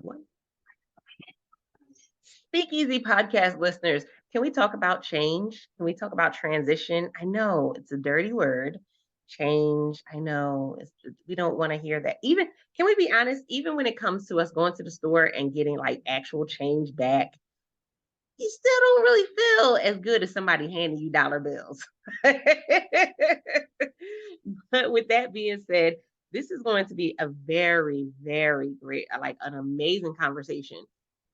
One. Speakeasy podcast listeners, can we talk about change? Can we talk about transition? I know it's a dirty word, change. I know we don't want to hear that. Even, can we be honest? Even when it comes to us going to the store and getting like actual change back, you still don't really feel as good as somebody handing you dollar bills. But with that being said, this is going to be a very, very great, like an amazing conversation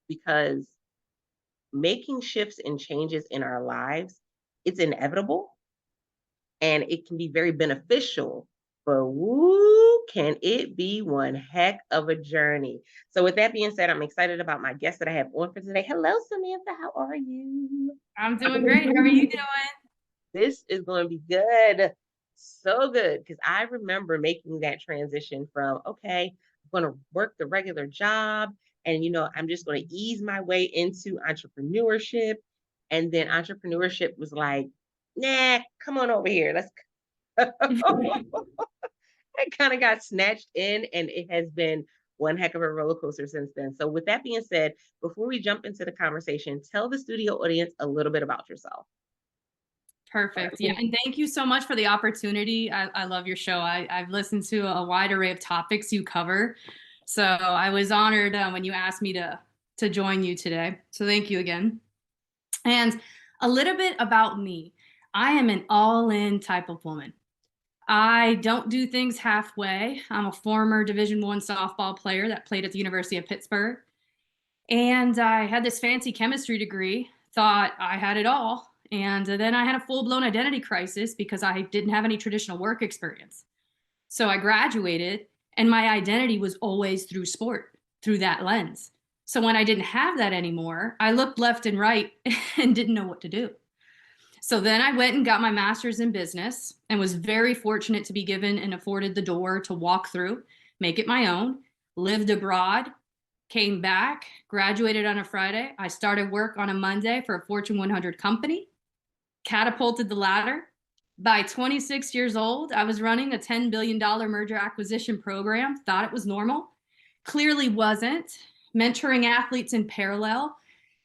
because making shifts and changes in our lives, it's inevitable and it can be very beneficial. But woo, can it be one heck of a journey? So, with that being said, I'm excited about my guest that I have on for today. Hello, Samantha. How are you? I'm doing great. How are you doing? This is going to be good. So good. Because I remember making that transition from, okay, I'm going to work the regular job. And, I'm just going to ease my way into entrepreneurship. And then entrepreneurship was like, nah, come on over here. Let's. I kind of got snatched in, and it has been one heck of a roller coaster since then. So, with that being said, before we jump into the conversation, tell the studio audience a little bit about yourself. Perfect. Yeah. And thank you so much for the opportunity. I love your show. I've listened to a wide array of topics you cover. So I was honored when you asked me to join you today. So thank you again. And a little bit about me. I am an all-in type of woman. I don't do things halfway. I'm a former Division I softball player that played at the University of Pittsburgh. And I had this fancy chemistry degree, thought I had it all. And then I had a full-blown identity crisis because I didn't have any traditional work experience. So I graduated, and my identity was always through sport, through that lens. So when I didn't have that anymore, I looked left and right and didn't know what to do. So then I went and got my master's in business and was very fortunate to be given and afforded the door to walk through, make it my own, lived abroad, came back, graduated on a Friday. I started work on a Monday for a Fortune 100 company, catapulted the ladder. By 26 years old, I was running a $10 billion merger acquisition program, thought it was normal, clearly wasn't, mentoring athletes in parallel.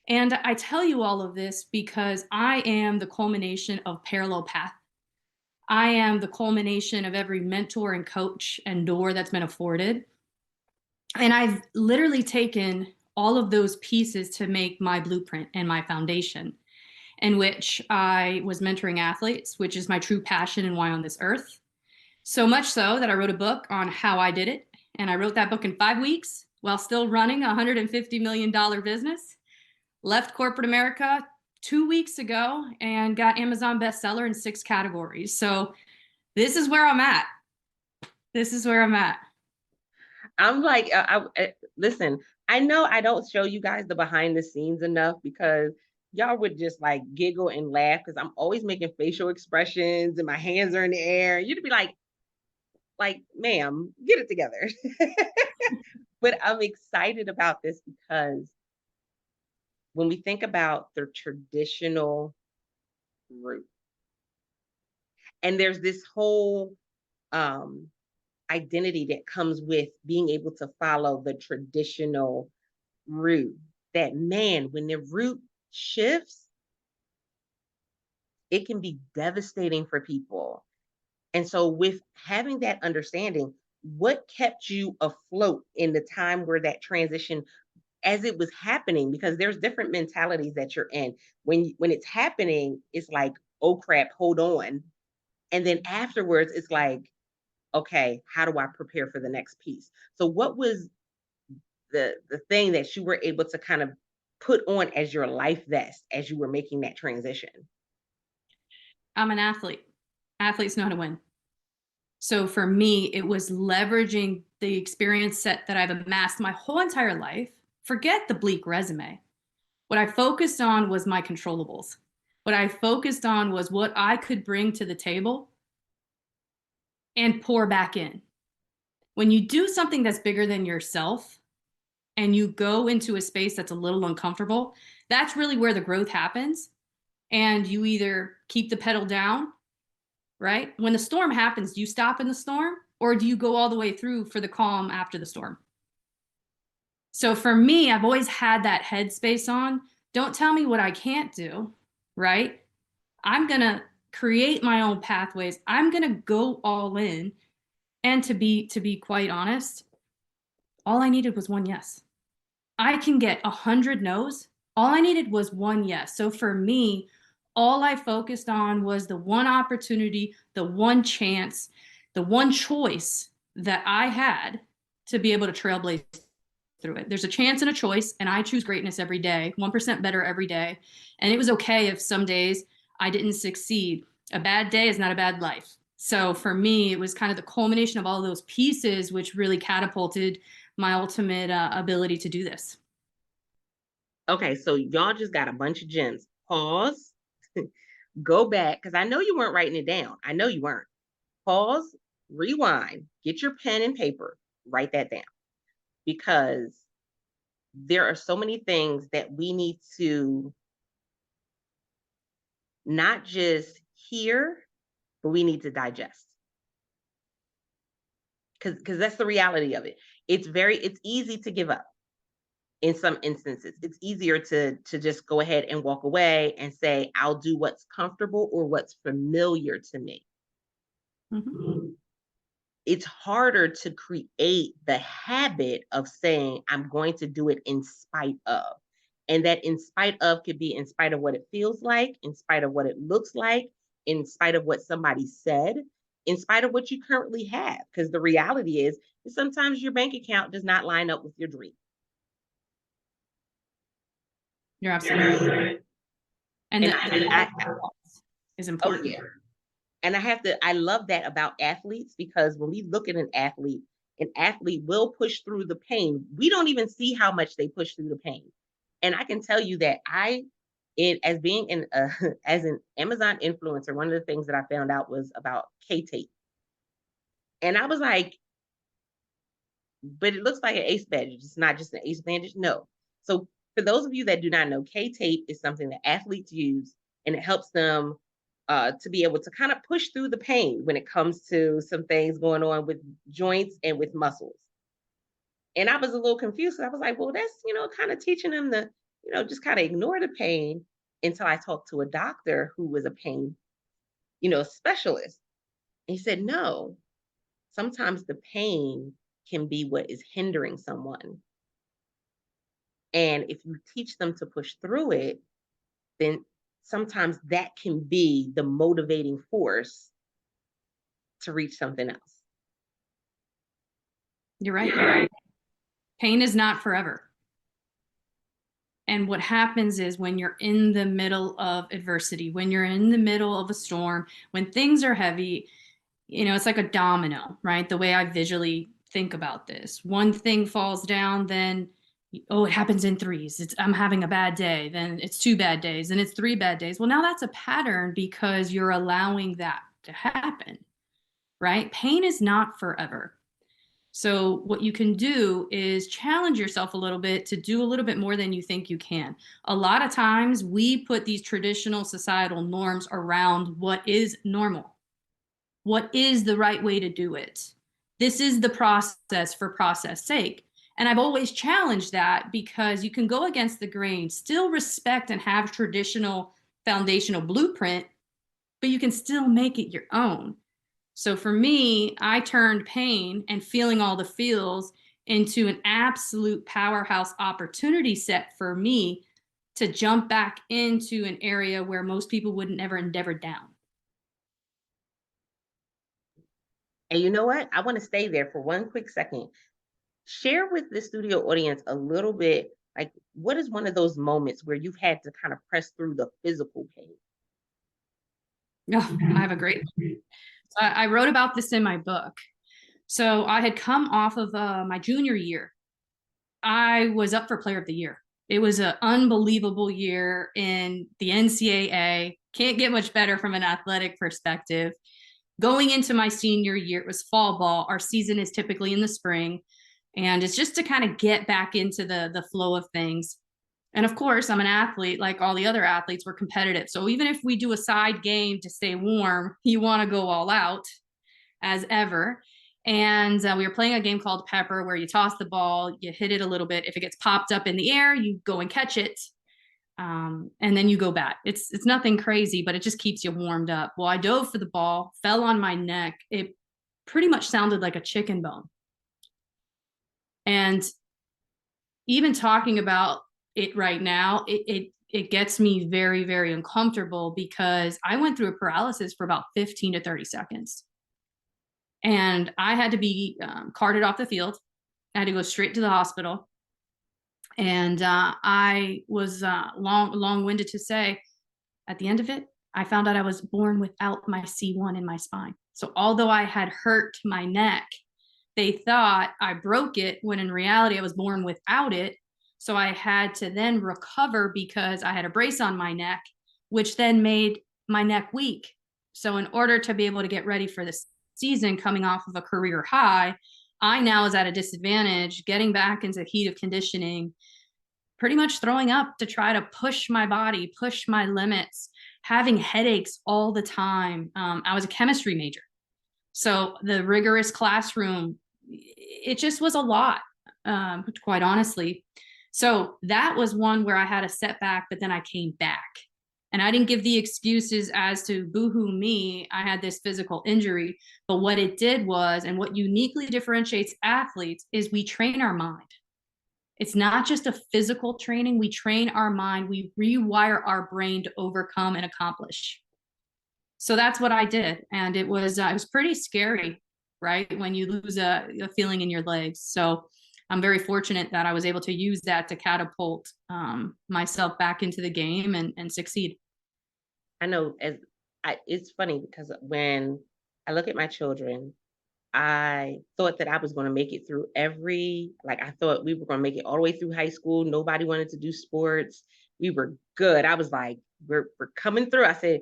And I tell you all of this because I am the culmination of parallel path. I am the culmination of every mentor and coach and door that's been afforded. And I've literally taken all of those pieces to make my blueprint and my foundation, in which I was mentoring athletes, which is my true passion and why on this earth. So much so that I wrote a book on how I did it. And I wrote that book in 5 weeks while still running a $150 million business. Left corporate America 2 weeks ago and got Amazon bestseller in 6 categories. So this is where I'm at. This is where I'm at. I'm like, listen, I know I don't show you guys the behind the scenes enough because y'all would just like giggle and laugh because I'm always making facial expressions and my hands are in the air. You'd be like, ma'am, get it together. But I'm excited about this because when we think about the traditional route, and there's this whole identity that comes with being able to follow the traditional route, that man, when the route shifts, it can be devastating for people. And so, with having that understanding, what kept you afloat in the time where that transition, as it was happening? Because there's different mentalities that you're in. When it's happening, it's like, oh crap, hold on. And then afterwards, it's like, okay, how do I prepare for the next piece? So, what was the thing that you were able to kind of put on as your life vest as you were making that transition? I'm an athlete. Athletes know how to win. So for me, it was leveraging the experience set that I've amassed my whole entire life. Forget the bleak resume. What I focused on was my controllables. What I focused on was what I could bring to the table and pour back in. When you do something that's bigger than yourself and you go into a space that's a little uncomfortable, that's really where the growth happens. And you either keep the pedal down, right? When the storm happens, do you stop in the storm or do you go all the way through for the calm after the storm? So for me, I've always had that headspace on. Don't tell me what I can't do, right? I'm going to create my own pathways. I'm going to go all in. And to be quite honest, all I needed was one yes. I can get 100 no's. All I needed was one yes. So for me, all I focused on was the one opportunity, the one chance, the one choice that I had to be able to trailblaze through it. There's a chance and a choice, and I choose greatness every day, 1% better every day. And it was okay if some days I didn't succeed. A bad day is not a bad life. So for me, it was kind of the culmination of all those pieces, which really catapulted my ultimate ability to do this. Okay, so y'all just got a bunch of gems. Pause, go back, because I know you weren't writing it down. I know you weren't. Pause, rewind, get your pen and paper, write that down, because there are so many things that we need to not just hear, but we need to digest. Because that's the reality of it. It's easy to give up in some instances. It's easier to just go ahead and walk away and say, I'll do what's comfortable or what's familiar to me. Mm-hmm. It's harder to create the habit of saying, I'm going to do it in spite of. And that in spite of could be in spite of what it feels like, in spite of what it looks like, in spite of what somebody said, in spite of what you currently have. Because the reality is sometimes your bank account does not line up with your dream. You're absolutely right. And And the is oh important. yeah. And I love that about athletes, because when we look at an athlete will push through the pain. We don't even see how much they push through the pain. And I can tell you that as being as an Amazon influencer, one of the things that I found out was about K-tape. And I was like, but it looks like an ace bandage. It's not just an ace bandage. No. So for those of you that do not know, K-tape is something that athletes use, and it helps them to be able to kind of push through the pain when it comes to some things going on with joints and with muscles. And I was a little confused. I was like, well, that's, kind of teaching them to, just kind of ignore the pain, until I talked to a doctor who was a pain, specialist. He said, no, sometimes the pain can be what is hindering someone. And if you teach them to push through it, then sometimes that can be the motivating force to reach something else. You're right. Pain is not forever. And what happens is when you're in the middle of adversity, when you're in the middle of a storm, when things are heavy, it's like a domino, right? The way I visually think about this. One thing falls down, then it happens in threes. I'm having a bad day, then it's 2 bad days, and it's 3 bad days. Well, now that's a pattern because you're allowing that to happen, right? Pain is not forever. So what you can do is challenge yourself a little bit to do a little bit more than you think you can. A lot of times we put these traditional societal norms around what is normal. What is the right way to do it? This is the process for process sake. And I've always challenged that, because you can go against the grain, still respect and have traditional foundational blueprint, but you can still make it your own. So for me, I turned pain and feeling all the feels into an absolute powerhouse opportunity set for me to jump back into an area where most people would never endeavor down. And you know what? I want to stay there for one quick second. Share with the studio audience a little bit, like, what is one of those moments where you've had to kind of press through the physical pain? Oh, I have a great. So I wrote about this in my book. So I had come off of my junior year. I was up for Player of the Year. It was an unbelievable year in the NCAA. Can't get much better from an athletic perspective. Going into my senior year, it was fall ball. Our season is typically in the spring. And it's just to kind of get back into the flow of things. And of course, I'm an athlete like all the other athletes. We're competitive. So even if we do a side game to stay warm, you want to go all out as ever. And we were playing a game called Pepper, where you toss the ball, you hit it a little bit. If it gets popped up in the air, you go and catch it, and then you go bat. It's nothing crazy, but it just keeps you warmed up. Well, I dove for the ball, fell on my neck. It pretty much sounded like a chicken bone. And even talking about it right now, it gets me very, very uncomfortable, because I went through a paralysis for about 15 to 30 seconds. And I had to be carted off the field. I had to go straight to the hospital. And I was long-winded to say, at the end of it, I found out I was born without my C1 in my spine. So although I had hurt my neck, they thought I broke it, when in reality I was born without it. So I had to then recover, because I had a brace on my neck, which then made my neck weak. So in order to be able to get ready for this season, coming off of a career high, I now was at a disadvantage, getting back into heat of conditioning, pretty much throwing up to try to push my body, push my limits, having headaches all the time. I was a chemistry major. So the rigorous classroom, it just was a lot, quite honestly. So that was one where I had a setback, but then I came back. And I didn't give the excuses as to boohoo me, I had this physical injury. But what it did was, and what uniquely differentiates athletes, is we train our mind. It's not just a physical training. We train our mind. We rewire our brain to overcome and accomplish. So that's what I did. And it was pretty scary, right? When you lose a feeling in your legs. So I'm very fortunate that I was able to use that to catapult myself back into the game and succeed. I know it's funny because when I look at my children, I thought that I was going to make it through I thought we were going to make it all the way through high school. Nobody wanted to do sports. We were good. I was like, we're coming through. I said,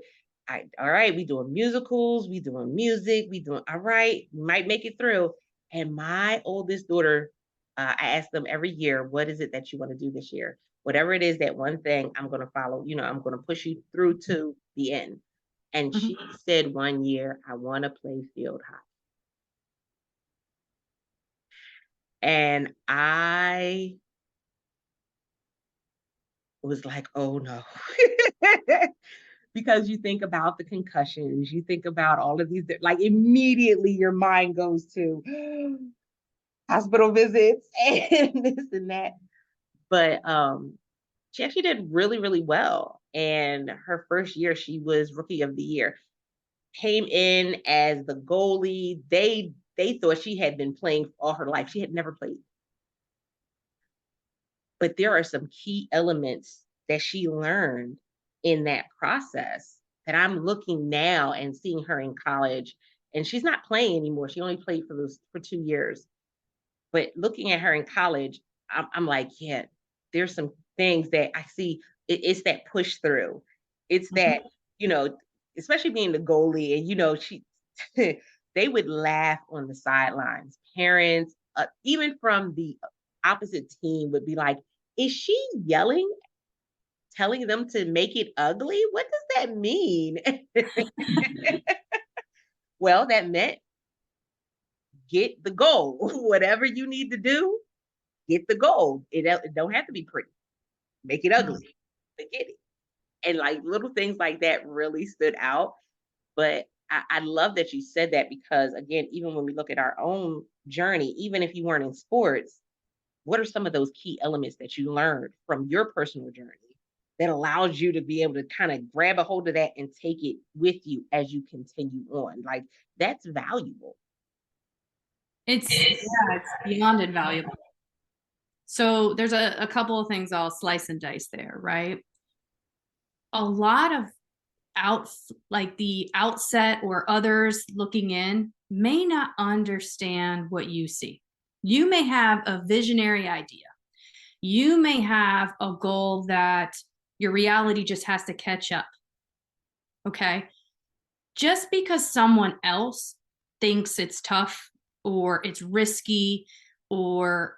all right, we doing musicals, we doing music, we doing, all right, we might make it through. And my oldest daughter, I ask them every year, what is it that you want to do this year? Whatever it is, that one thing I'm going to follow, I'm going to push you through to the end. And Mhm. she said one year, I want to play field hockey. And I was like, oh no. Because you think about the concussions, you think about all of these, like immediately your mind goes to hospital visits and this and that. But she actually did really, really well. And her first year, she was rookie of the year. Came in as the goalie. They thought she had been playing all her life. She had never played. But there are some key elements that she learned in that process that I'm looking now and seeing her in college. And she's not playing anymore. She only played for 2 years. But looking at her in college, I'm like, yeah, there's some things that I see. It's that push through. It's Mhm. that, you know, especially being the goalie, and she, they would laugh on the sidelines. Parents, even from the opposite team, would be like, "Is she yelling, telling them to make it ugly? What does that mean?" Well, that meant get the goal. Whatever you need to do, get the goal. It don't have to be pretty. Make it Mhm. ugly. But get it. And like little things like that really stood out. But I love that you said that, because again, even when we look at our own journey, even if you weren't in sports, what are some of those key elements that you learned from your personal journey that allows you to be able to kind of grab a hold of that and take it with you as you continue on? Like that's valuable. It's beyond invaluable. So there's a couple of things I'll slice and dice there, right? A lot of out like the outset or others looking in may not understand what you see. You may have a visionary idea. You may have a goal that your reality just has to catch up. Okay. Just because someone else thinks it's tough or it's risky, or,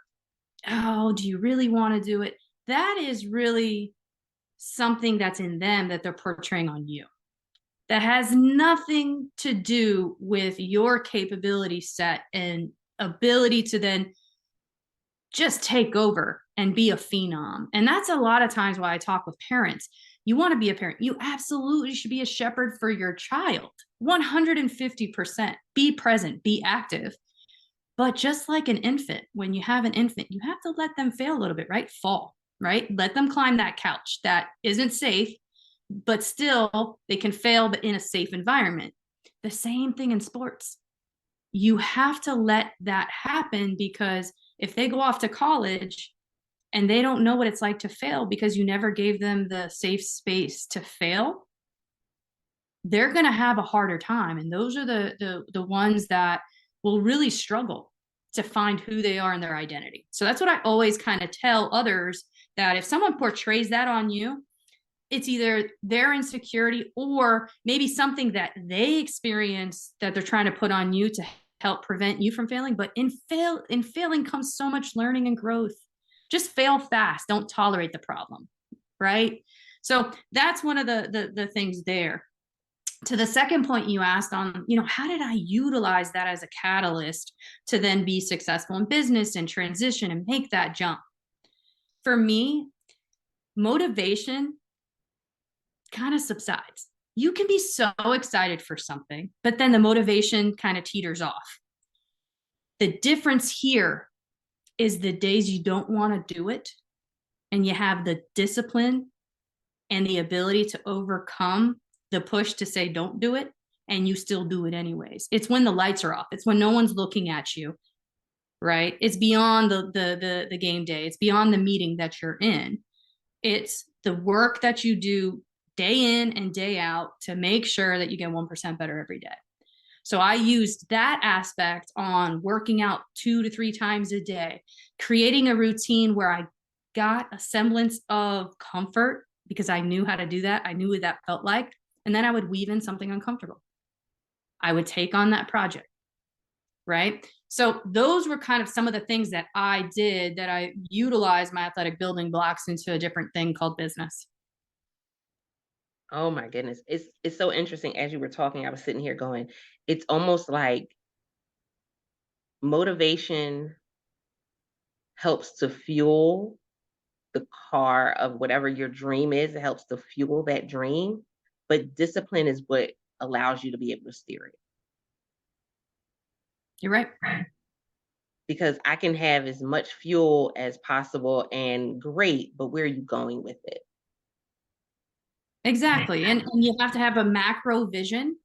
oh, do you really want to do it? That is really something that's in them that they're portraying on you. that has nothing to do with your capability set and ability to then just take over and be a phenom. And that's a lot of times why I talk with parents. You want to be a parent, you absolutely should be a shepherd for your child. 150%. Be present, be active. But just like an infant, when you have an infant, you have to let them fail a little bit, right? Fall, right? Let them climb that couch that isn't safe, but still they can fail, but in a safe environment. The same thing in sports. You have to let that happen, because if they go off to college and they don't know what it's like to fail because you never gave them the safe space to fail, they're going to have a harder time. And those are the ones that will really struggle to find who they are and their identity. So that's what I always kind of tell others, that if someone portrays that on you, it's either their insecurity or maybe something that they experience that they're trying to put on you to help prevent you from failing. But in failing comes so much learning and growth. Just fail fast. Don't tolerate the problem, right? So that's one of the things there. To the second point you asked on, how did I utilize that as a catalyst to then be successful in business and transition and make that jump? For me, motivation kind of subsides. You can be so excited for something, but then the motivation kind of teeters off. The difference here is the days you don't want to do it and you have the discipline and the ability to overcome the push to say don't do it, and you still do it anyways. It's when the lights are off. It's when no one's looking at you, right? It's beyond the game day. It's beyond the meeting that you're in. It's the work that you do day in and day out to make sure that you get 1% better every day. So I used that aspect on working out 2 to 3 times a day, creating a routine where I got a semblance of comfort because I knew how to do that. I knew what that felt like. And then I would weave in something uncomfortable. I would take on that project, right? So those were kind of some of the things that I did, that I utilized my athletic building blocks into a different thing called business. Oh my goodness. It's so interesting. As you were talking, I was sitting here going, it's almost like motivation helps to fuel the car of whatever your dream is. It helps to fuel that dream, but discipline is what allows you to be able to steer it. You're right. Because I can have as much fuel as possible and great, but where are you going with it? Exactly. And you have to have a macro vision.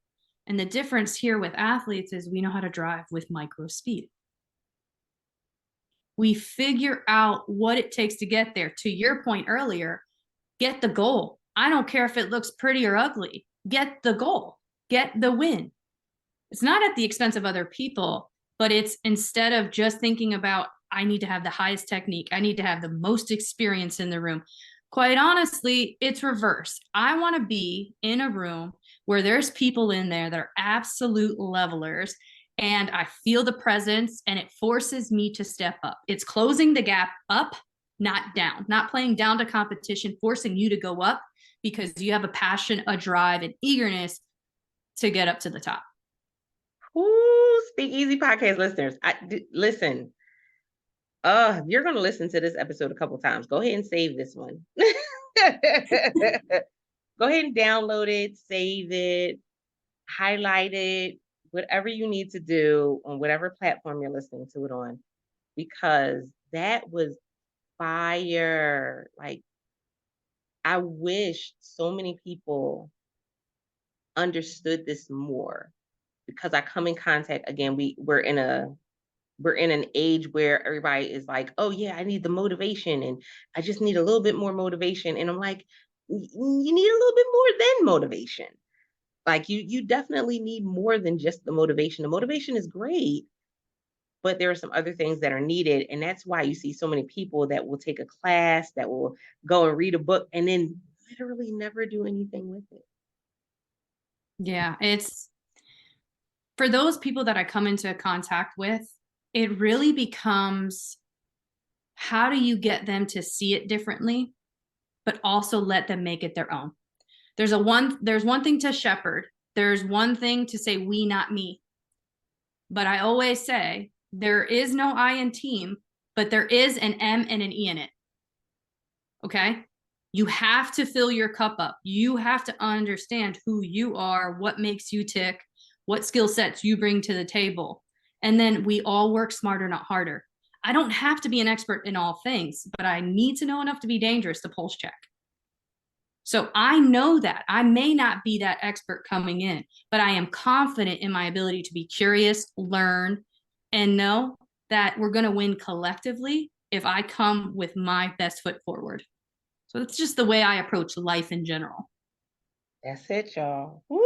And the difference here with athletes is we know how to drive with micro speed. We figure out what it takes to get there. To your point earlier, get the goal. I don't care if it looks pretty or ugly. Get the goal, get the win. It's not at the expense of other people, but it's instead of just thinking about, I need to have the highest technique, I need to have the most experience in the room. Quite honestly, it's reverse. I want to be in a room where there's people in there that are absolute levelers, and I feel the presence and it forces me to step up. It's closing the gap up, not down, not playing down to competition, forcing you to go up because you have a passion, a drive, and eagerness to get up to the top. Ooh, Speak Easy podcast listeners. Listen. You're gonna listen to this episode a couple times. Go ahead and save this one. Go ahead and download it, save it, highlight it, whatever you need to do on whatever platform you're listening to it on, because that was fire. Like, I wish so many people understood this more, because I come in contact again. We're in an age where everybody is like, oh yeah, I need the motivation and I just need a little bit more motivation. And I'm like, You need a little bit more than motivation. Like you definitely need more than just the motivation. The motivation is great, but there are some other things that are needed. And that's why you see so many people that will take a class, that will go and read a book, and then literally never do anything with it. Yeah, it's for those people that I come into contact with, it really becomes, how do you get them to see it differently, but also let them make it their own? There's one thing to shepherd, There's one thing to say we, not me. But I always say there is no I in team, but there is an M and an E in it. Okay. You have to fill your cup up. You have to understand who you are, what makes you tick, what skill sets you bring to the table. And then we all work smarter, not harder. I don't have to be an expert in all things, but I need to know enough to be dangerous to pulse check. So I know that I may not be that expert coming in, but I am confident in my ability to be curious, learn, and know that we're going to win collectively if I come with my best foot forward. So it's just the way I approach life in general. That's it, y'all. Woo!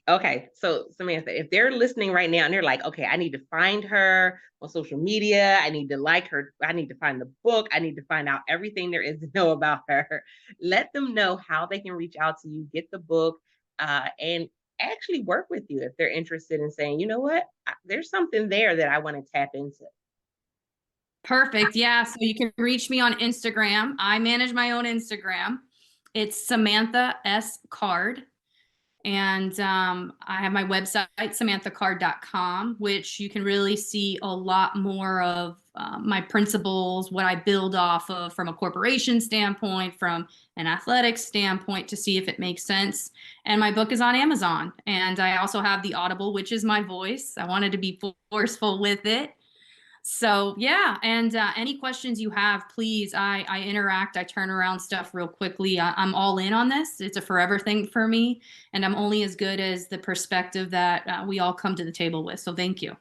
Okay, so Samantha, if they're listening right now and they're like, okay, I need to find her on social media, I need to like her, I need to find the book, I need to find out everything there is to know about her, let them know how they can reach out to you, get the book, and actually work with you if they're interested in saying, you know what, there's something there that I want to tap into. Perfect. Yeah. So you can reach me on Instagram. I manage my own Instagram. It's Samantha S. Card. And I have my website, samanthacard.com, which you can really see a lot more of my principles, what I build off of from a corporation standpoint, from an athletic standpoint, to see if it makes sense. And my book is on Amazon. And I also have the Audible, which is my voice. I wanted to be forceful with it. So yeah, and any questions you have, please. I interact. I turn around stuff real quickly. I'm all in on this. It's a forever thing for me, and I'm only as good as the perspective that we all come to the table with. So thank you.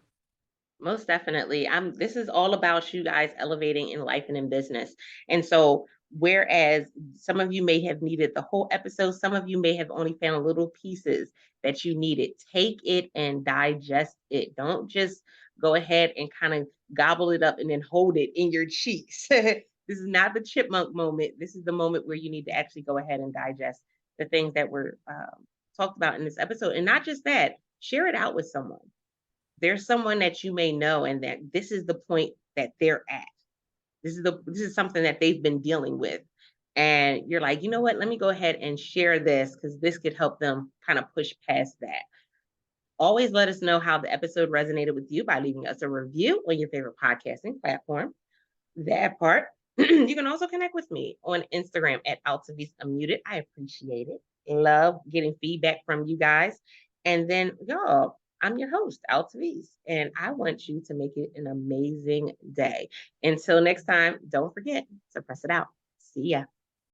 Most definitely. This is all about you guys elevating in life and in business. And so whereas some of you may have needed the whole episode, some of you may have only found little pieces that you needed. Take it and digest it. Don't just go ahead and kind of gobble it up and then hold it in your cheeks. This is not the chipmunk moment. This is the moment where you need to actually go ahead and digest the things that were talked about in this episode. And not just that, share it out with someone. There's someone that you may know and that this is the point that they're at. This is something that they've been dealing with. And you're like, you know what? Let me go ahead and share this because this could help them kind of push past that. Always let us know how the episode resonated with you by leaving us a review on your favorite podcasting platform. That part. You can also connect with me on Instagram at Altavis Unmuted. I appreciate it. Love getting feedback from you guys. And then, y'all, I'm your host, Altavis, and I want you to make it an amazing day. Until next time, don't forget to press it out. See ya.